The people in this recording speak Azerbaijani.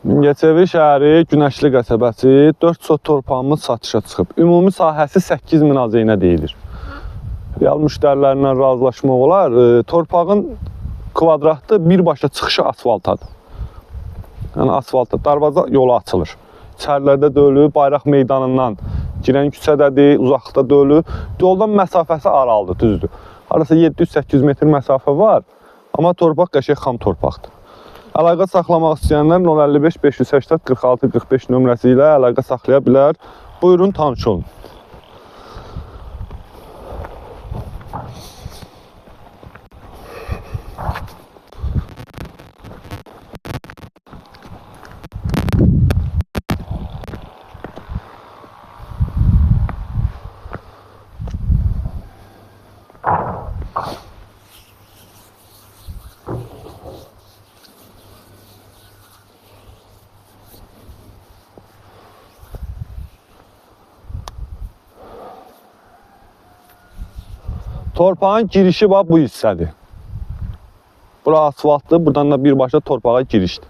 Mingəçevir şəhəri Günəşli qəsəbəsi 4 sot torpağımız satışa çıxıb. Ümumi sahəsi 8000 azeynə deyilir. Real müştərilərlə razılaşmaq olar. Torpağın kvadratı birbaşa çıxışı asfaltadır. Yəni asfalta, darvaza yolu açılır. İçərilərdə dölü, bayraq meydanından girən küçədədir, uzaqda dölü. Yoldan məsafəsi aralıdır, düzdür. Arası 700-800 metr məsafə var. Amma torpaq qəşəng xam torpaqdır. Əlaqə saxlamaq istəyənlər 055 580 46 45 nömrəsi ilə əlaqə saxlaya bilər. Buyurun, tanış olun. Torpağın girişi bax bu hissədir. Bura asfaltdır, buradan da birbaşa torpağa girişdir.